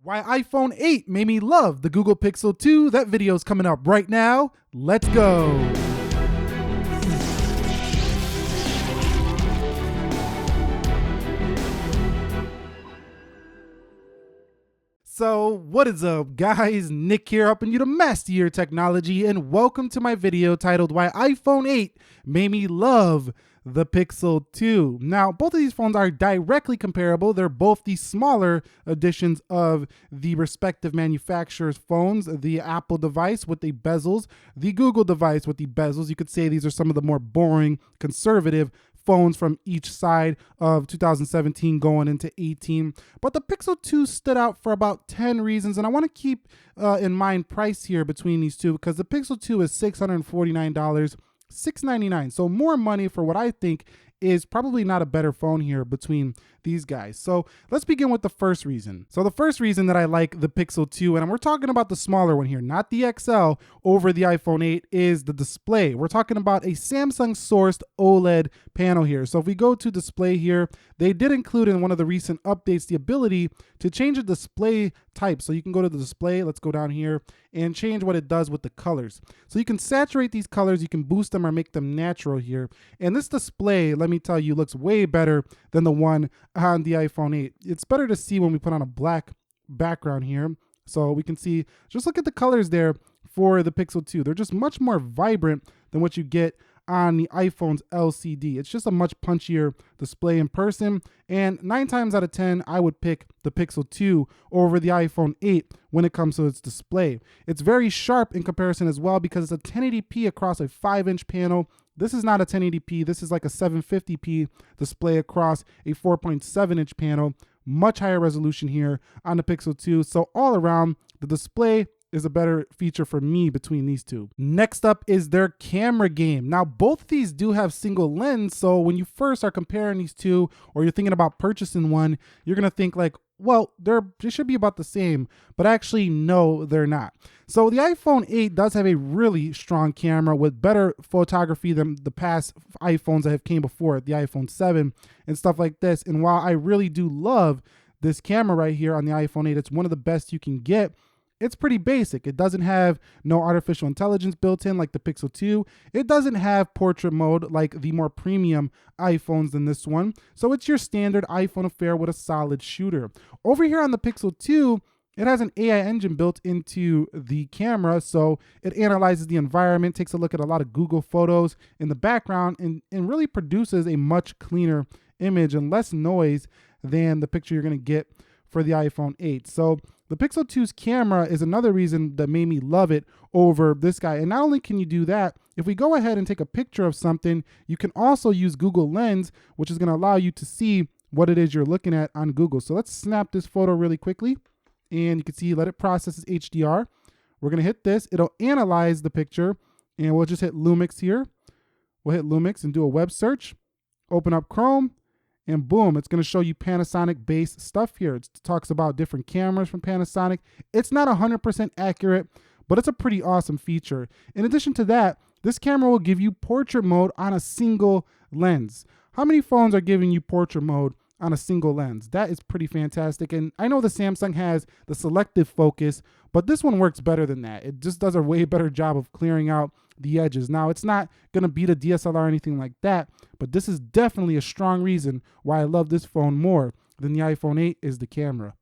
Why iPhone 8 made me love the Google Pixel 2. That video's coming up right now. Let's go. So what is up, guys? Nick here, helping you to master your technology, and welcome to my video titled Why iPhone 8 Made Me Love the Pixel 2. Now, both of these phones are directly comparable. They're both the smaller editions of the respective manufacturer's phones. The Apple device with the bezels, the Google device with the bezels. You could say these are some of the more boring, conservative phones from each side of 2017 going into 18. But the Pixel 2 stood out for about 10 reasons, and I want to keep in mind price here between these two, because the Pixel 2 is $649, $699. So more money for what I think is probably not a better phone here between these guys. So let's begin with the first reason. So the first reason that I like the Pixel 2, and we're talking about the smaller one here, not the XL over the iPhone 8, is the display. We're talking about a Samsung sourced OLED panel here. So if we go to display here, they did include in one of the recent updates the ability to change the display type. So you can go to the display, let's go down here, and change what it does with the colors. So you can saturate these colors, you can boost them or make them natural here. And this display, let me tell you, looks way better than the one on the iPhone 8. It's better to see when we put on a black background here. So we can see, just look at the colors there for the Pixel 2. They're just much more vibrant than what you get on the iPhone's LCD. It's just a much punchier display in person, and 9 times out of 10, I would pick the Pixel 2 over the iPhone 8 when it comes to its display. It's very sharp in comparison as well, because it's a 1080p across a 5-inch panel. This is not a 1080p, this is like a 750p display across a 4.7-inch panel. Much higher resolution here on the Pixel 2. So all around, the display is a better feature for me between these two. Next up is their camera game. Now, both of these do have single lens, so when you first are comparing these two, or you're thinking about purchasing one, you're gonna think like, well, they should be about the same, but actually, no, they're not. So the iPhone 8 does have a really strong camera with better photography than the past iPhones that have came before it, the iPhone 7 and stuff like this. And while I really do love this camera right here on the iPhone 8, it's one of the best you can get. It's pretty basic. It doesn't have no artificial intelligence built in like the Pixel 2. It doesn't have portrait mode like the more premium iPhones than this one. So it's your standard iPhone affair with a solid shooter. Over here on the Pixel 2, it has an AI engine built into the camera, so it analyzes the environment, takes a look at a lot of Google photos in the background, and really produces a much cleaner image and less noise than the picture you're going to get for the iPhone 8. So the Pixel 2's camera is another reason that made me love it over this guy. And not only can you do that, if we go ahead and take a picture of something, you can also use Google Lens, which is going to allow you to see what it is you're looking at on Google. So let's snap this photo really quickly. And you can see, let it process as HDR. We're going to hit this. It'll analyze the picture. And we'll just hit Lumix here. We'll hit Lumix and do a web search. Open up Chrome. And boom, it's going to show you Panasonic-based stuff here. It talks about different cameras from Panasonic. It's not 100% accurate, but it's a pretty awesome feature. In addition to that, this camera will give you portrait mode on a single lens. How many phones are giving you portrait mode on a single lens? That is pretty fantastic. And I know the Samsung has the selective focus, but this one works better than that. It just does a way better job of clearing out the edges. Now, it's not going to beat a DSLR or anything like that, but this is definitely a strong reason why I love this phone more than the iPhone 8 is the camera.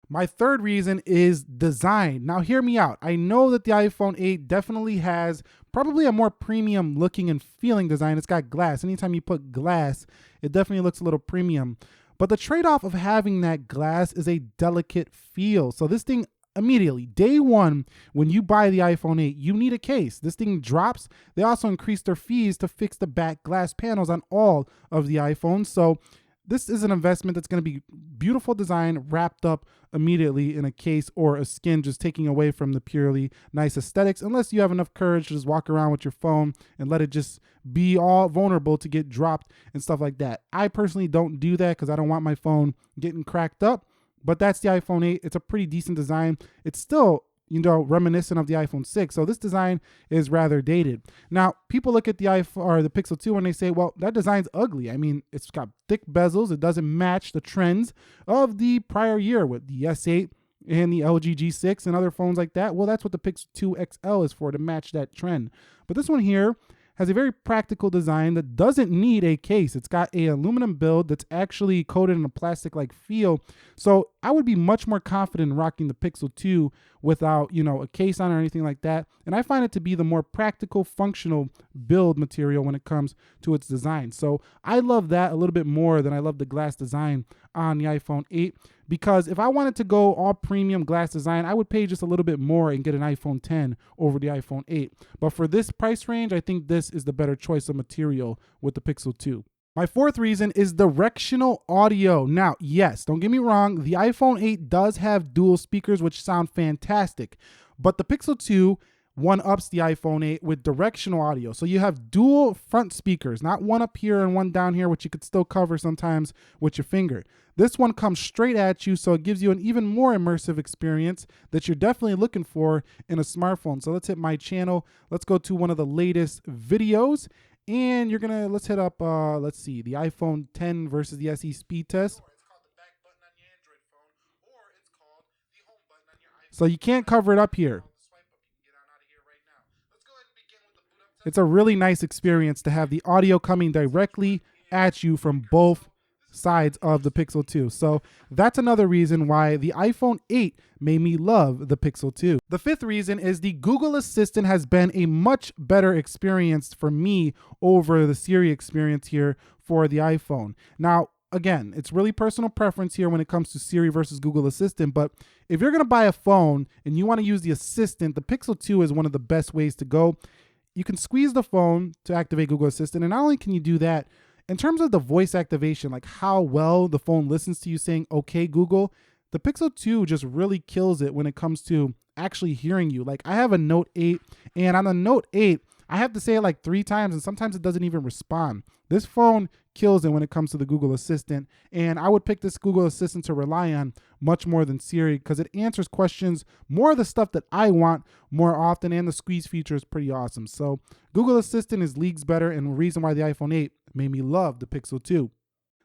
My third reason is design. Now, hear me out. I know that the iPhone 8 definitely has probably a more premium looking and feeling design. It's got glass. Anytime you put glass, it definitely looks a little premium. But the trade-off of having that glass is a delicate feel. So this thing, immediately, day one, when you buy the iPhone 8, you need a case. This thing drops. They also increase their fees to fix the back glass panels on all of the iPhones. So this is an investment that's going to be beautiful design wrapped up immediately in a case or a skin, just taking away from the purely nice aesthetics, unless you have enough courage to just walk around with your phone and let it just be all vulnerable to get dropped and stuff like that. I personally don't do that because I don't want my phone getting cracked up, but that's the iPhone 8. It's a pretty decent design. It's still, reminiscent of the iPhone 6. So this design is rather dated. Now, people look at the iPhone or the Pixel 2 and they say, well, that design's ugly. I mean, it's got thick bezels. It doesn't match the trends of the prior year with the S8 and the LG G6 and other phones like that. Well, that's what the Pixel 2 XL is for, to match that trend. But this one here has a very practical design that doesn't need a case. It's got a aluminum build that's actually coated in a plastic-like feel. So I would be much more confident in rocking the Pixel 2 without, a case on or anything like that. And I find it to be the more practical, functional build material when it comes to its design. So I love that a little bit more than I love the glass design on the iPhone 8, because if I wanted to go all premium glass design, I would pay just a little bit more and get an iPhone 10 over the iPhone 8. But for this price range, I think this is the better choice of material with the Pixel 2. My fourth reason is directional audio. Now, yes, don't get me wrong, the iPhone 8 does have dual speakers, which sound fantastic, but the Pixel 2 one-ups the iPhone 8 with directional audio. So you have dual front speakers, not one up here and one down here, which you could still cover sometimes with your finger. This one comes straight at you, so it gives you an even more immersive experience that you're definitely looking for in a smartphone. So let's hit my channel. Let's go to one of the latest videos, and let's hit up, let's see, the iPhone 10 versus the SE speed test. So you can't cover it up here. It's a really nice experience to have the audio coming directly at you from both sides of the Pixel 2. So that's another reason why the iPhone 8 made me love the Pixel 2. The fifth reason is the Google Assistant has been a much better experience for me over the Siri experience here for the iPhone. Now, again, it's really personal preference here when it comes to Siri versus Google Assistant, but if you're going to buy a phone and you want to use the Assistant, the Pixel 2 is one of the best ways to go. You can squeeze the phone to activate Google Assistant, and not only can you do that, in terms of the voice activation, like how well the phone listens to you saying, "Okay, Google," the Pixel 2 just really kills it when it comes to actually hearing you. Like I have a Note 8, and on the Note 8, I have to say it like 3 times, and sometimes it doesn't even respond. This phone kills it when it comes to the Google Assistant, and I would pick this Google Assistant to rely on much more than Siri because it answers questions, more of the stuff that I want more often, and the squeeze feature is pretty awesome. So Google Assistant is leagues better, and the reason why the iPhone 8 made me love the Pixel 2.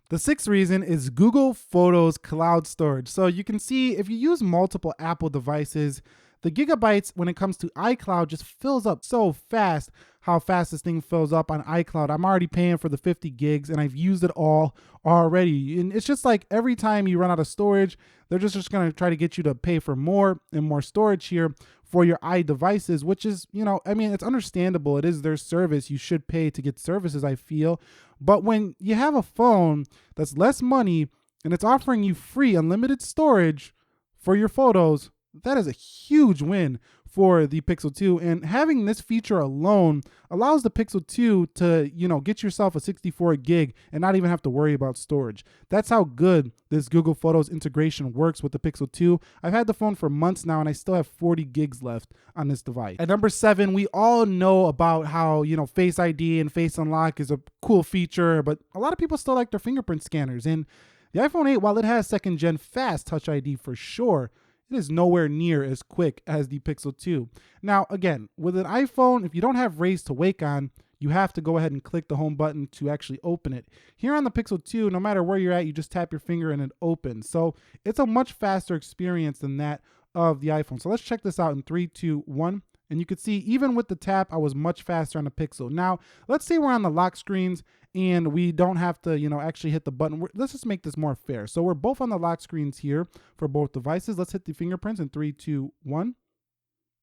The sixth reason is Google Photos cloud storage. So you can see if you use multiple Apple devices, the gigabytes when it comes to iCloud just fills up so fast. How fast this thing fills up on iCloud. I'm already paying for the 50 gigs and I've used it all already. And it's just like every time you run out of storage, they're just going to try to get you to pay for more and more storage here for your iDevices, which is, it's understandable. It is their service. You should pay to get services, I feel. But when you have a phone that's less money and it's offering you free unlimited storage for your photos, that is a huge win for the Pixel 2, and having this feature alone allows the Pixel 2 to, get yourself a 64 gig and not even have to worry about storage. That's how good this Google Photos integration works with the Pixel 2. I've had the phone for months now and I still have 40 gigs left on this device. At number 7, we all know about how, Face ID and Face Unlock is a cool feature, but a lot of people still like their fingerprint scanners, and the iPhone 8, while it has second gen fast Touch ID for sure, it is nowhere near as quick as the Pixel 2. Now, again, with an iPhone, if you don't have Raise to Wake on, you have to go ahead and click the home button to actually open it. Here on the Pixel 2, no matter where you're at, you just tap your finger and it opens. So it's a much faster experience than that of the iPhone. So let's check this out in 3, 2, 1. And you can see even with the tap, I was much faster on the Pixel. Now, let's say we're on the lock screens and we don't have to, actually hit the button. Let's just make this more fair. So we're both on the lock screens here for both devices. Let's hit the fingerprints in 3, 2, 1.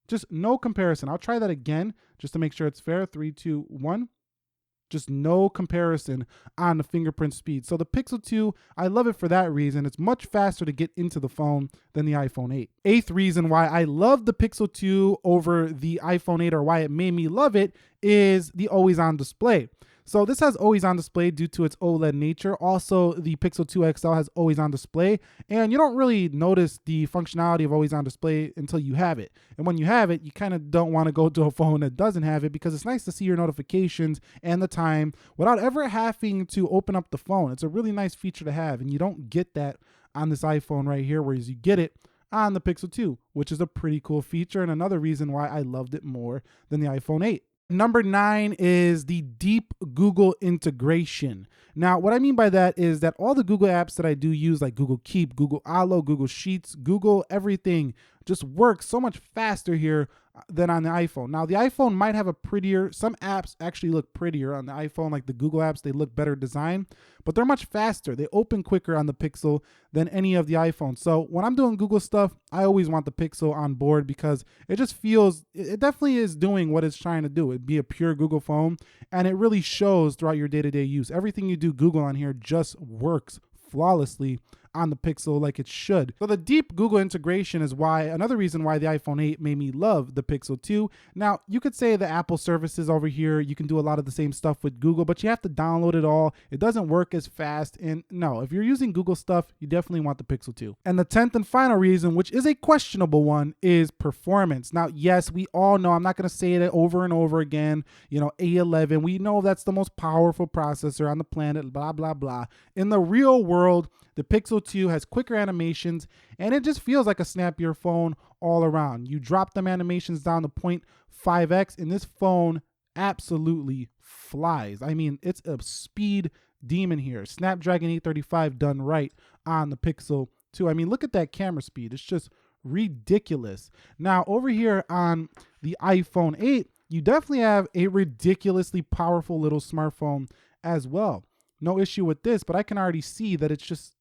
Just no comparison. I'll try that again just to make sure it's fair. 3, 2, 1. Just no comparison on the fingerprint speed. So the Pixel 2, I love it for that reason. It's much faster to get into the phone than the iPhone 8. Eighth reason why I love the Pixel 2 over the iPhone 8, or why it made me love it, is the always on display. So this has always on display due to its OLED nature. Also, the Pixel 2 XL has always on display, and you don't really notice the functionality of always on display until you have it. And when you have it, you kind of don't want to go to a phone that doesn't have it, because it's nice to see your notifications and the time without ever having to open up the phone. It's a really nice feature to have, and you don't get that on this iPhone right here, whereas you get it on the Pixel 2, which is a pretty cool feature and another reason why I loved it more than the iPhone 8. Number 9 is the deep Google integration. Now, what I mean by that is that all the Google apps that I do use, like Google Keep, Google Allo, Google Sheets, Google everything, just works so much faster here than on the iPhone. Now, the iPhone might have a prettier, some apps actually look prettier on the iPhone, like the Google apps, they look better designed, but they're much faster. They open quicker on the Pixel than any of the iPhones. So when I'm doing Google stuff, I always want the Pixel on board because it just feels, it definitely is doing what it's trying to do. It'd be a pure Google phone, and it really shows throughout your day-to-day use. Everything you do Google on here just works flawlessly on the Pixel like it should. So the deep Google integration is another reason why the iPhone 8 made me love the Pixel 2. Now, you could say the Apple services over here, you can do a lot of the same stuff with Google, but you have to download it all. It doesn't work as fast. And no, if you're using Google stuff, you definitely want the Pixel 2. And the 10th and final reason, which is a questionable one, is performance. Now, yes, we all know, I'm not going to say it over and over again, A11, we know that's the most powerful processor on the planet, blah, blah, blah. In the real world, the Pixel 2 has quicker animations, and it just feels like a snappier phone all around. You drop them animations down to 0.5x, and this phone absolutely flies. I mean, it's a speed demon here. Snapdragon 835 done right on the Pixel 2. I mean, look at that camera speed. It's just ridiculous. Now, over here on the iPhone 8, you definitely have a ridiculously powerful little smartphone as well. No issue with this, but I can already see that it's just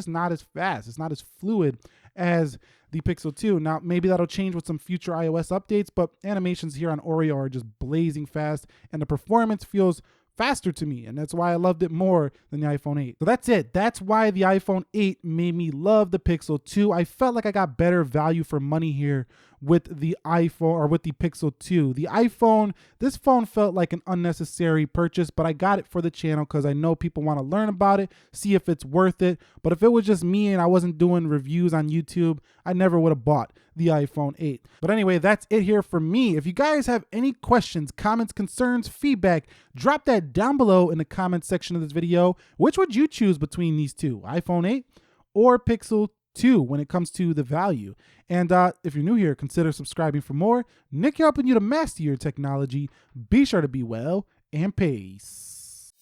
not as fast. It's not as fluid as the Pixel 2. Now, maybe that'll change with some future iOS updates, but animations here on Oreo are just blazing fast, and the performance feels faster to me, and that's why I loved it more than the iPhone 8. So that's it. That's why the iPhone 8 made me love the Pixel 2. I felt like I got better value for money here with the iPhone, or with the Pixel 2. The iPhone, this phone felt like an unnecessary purchase, but I got it for the channel because I know people want to learn about it, see if it's worth it. But if it was just me and I wasn't doing reviews on YouTube, I never would have bought the iPhone 8. But anyway, that's it here for me. If you guys have any questions, comments, concerns, feedback, drop that down below in the comment section of this video. Which would you choose between these two, iPhone 8 or Pixel 2 when it comes to the value? And if you're new here, consider subscribing for more. Nick helping you to master your technology. Be sure to be well, and peace.